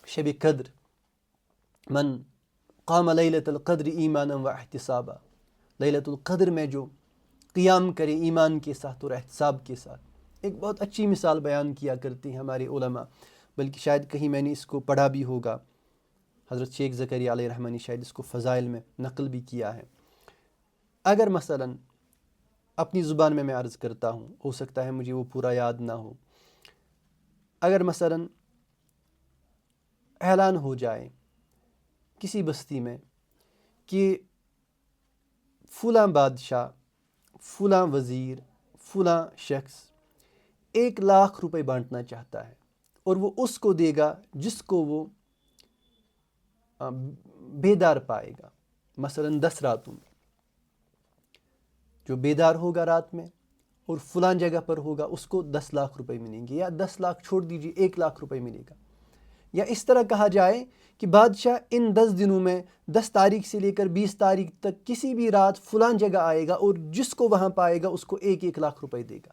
شب قدر، من قام لیلۃ القدر ایمانا و احتسابا، لیلۃ القدر میں جو قیام کرے ایمان کے ساتھ اور احتساب کے ساتھ. ایک بہت اچھی مثال بیان کیا کرتے ہیں ہمارے علماء، بلکہ شاید کہیں میں نے اس کو پڑھا بھی ہوگا، حضرت شیخ زکریا علیہ رحمہ نے شاید اس کو فضائل میں نقل بھی کیا ہے. اگر مثلا اپنی زبان میں عرض کرتا ہوں، ہو سکتا ہے مجھے وہ پورا یاد نہ ہو. اگر مثلا اعلان ہو جائے کسی بستی میں کہ فلاں بادشاہ، فلاں وزیر، فلاں شخص 1,00,000 روپے بانٹنا چاہتا ہے، اور وہ اس کو دے گا جس کو وہ بیدار پائے گا. مثلا 10 راتوں میں جو بیدار ہوگا رات میں اور فلاں جگہ پر ہوگا اس کو 10,00,000 روپے ملیں گے، یا 10,00,000 چھوڑ دیجیے 1,00,000 روپے ملے گا. یا اس طرح کہا جائے کہ بادشاہ ان 10 دنوں میں 10 تاریخ سے لے کر 20 تاریخ تک کسی بھی رات فلاں جگہ آئے گا اور جس کو وہاں پائے گا اس کو 1,00,000 روپے دے گا.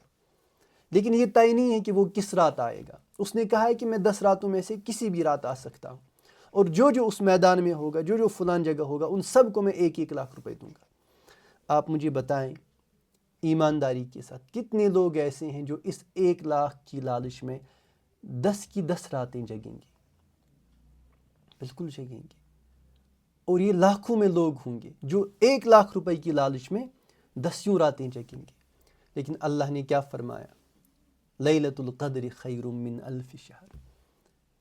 لیکن یہ طے نہیں ہے کہ وہ کس رات آئے گا. اس نے کہا ہے کہ میں 10 راتوں میں سے کسی بھی رات آ سکتا ہوں، اور جو اس میدان میں ہوگا، جو فلاں جگہ ہوگا، ان سب کو میں 1,00,000 روپے دوں گا. آپ مجھے بتائیں ایمانداری کے ساتھ کتنے لوگ ایسے ہیں جو اس 1,00,000 کی لالچ میں 10 کی 10 راتیں جگیں گے؟ بالکل جگیں گے. اور یہ لاکھوں میں لوگ ہوں گے جو 1,00,000 روپے کی لالچ میں 10 راتیں جگیں گے. لیکن اللہ نے کیا فرمایا؟ لیلۃ القدر خیر من 1,000 شہر،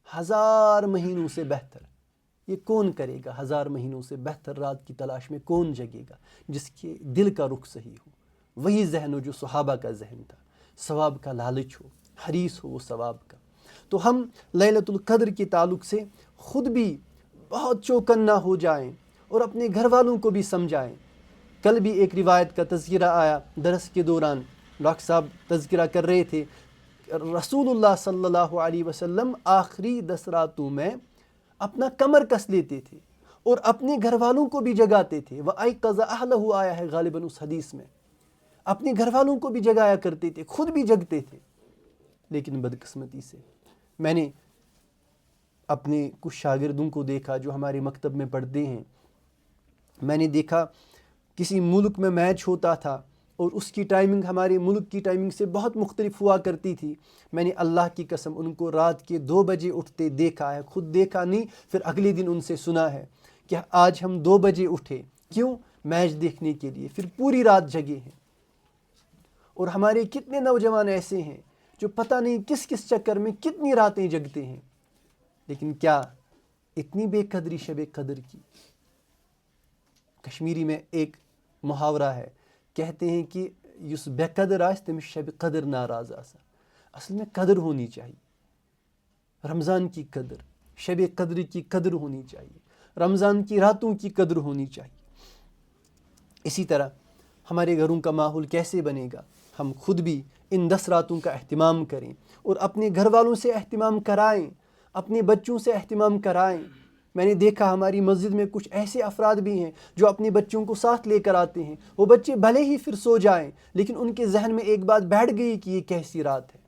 1000 مہینوں سے بہتر. یہ کون کرے گا؟ 1000 مہینوں سے بہتر رات کی تلاش میں کون جگے گا؟ جس کے دل کا رخ صحیح ہو، وہی ذہن ہو جو صحابہ کا ذہن تھا، ثواب کا لالچ ہو، حریص ہو وہ ثواب کا. تو ہم لیلۃ القدر کے تعلق سے خود بھی بہت چوکنا ہو جائیں اور اپنے گھر والوں کو بھی سمجھائیں. کل بھی ایک روایت کا تذکرہ آیا درس کے دوران، ڈاکٹر صاحب تذکرہ کر رہے تھے، رسول اللہ صلی اللہ علیہ وسلم آخری 10 راتوں میں اپنا کمر کس لیتے تھے اور اپنے گھر والوں کو بھی جگاتے تھے. وَأَيْقَظَ أَهْلَهُ آیا ہے غالباً اس حدیث میں. اپنے گھر والوں کو بھی جگایا کرتے تھے، خود بھی جگتے تھے. لیکن بدقسمتی سے میں نے اپنے کچھ شاگردوں کو دیکھا جو ہمارے مکتب میں پڑھتے ہیں. میں نے دیکھا کسی ملک میں میچ ہوتا تھا اور اس کی ٹائمنگ ہمارے ملک کی ٹائمنگ سے بہت مختلف ہوا کرتی تھی. میں نے اللہ کی قسم ان کو رات کے 2 بجے اٹھتے دیکھا ہے، خود دیکھا نہیں، پھر اگلے دن ان سے سنا ہے کہ آج ہم 2 بجے اٹھے. کیوں؟ میچ دیکھنے کے لیے. پھر پوری رات جگے ہیں. اور ہمارے کتنے نوجوان ایسے ہیں جو پتہ نہیں کس کس چکر میں کتنی راتیں جگتے ہیں. لیکن کیا اتنی بے قدری شب قدر کی؟ کشمیری میں ایک محاورہ ہے، کہتے ہیں کہ یس بے قدر آس تم شب قدر ناراض آسا. اصل میں قدر ہونی چاہیے، رمضان کی قدر، شب قدر کی قدر ہونی چاہیے، رمضان کی راتوں کی قدر ہونی چاہیے. اسی طرح ہمارے گھروں کا ماحول کیسے بنے گا؟ ہم خود بھی ان 10 راتوں کا اہتمام کریں اور اپنے گھر والوں سے اہتمام کرائیں، اپنے بچوں سے اہتمام کرائیں. میں نے دیکھا ہماری مسجد میں کچھ ایسے افراد بھی ہیں جو اپنے بچوں کو ساتھ لے کر آتے ہیں. وہ بچے بھلے ہی پھر سو جائیں لیکن ان کے ذہن میں ایک بات بیٹھ گئی کہ یہ کیسی رات ہے.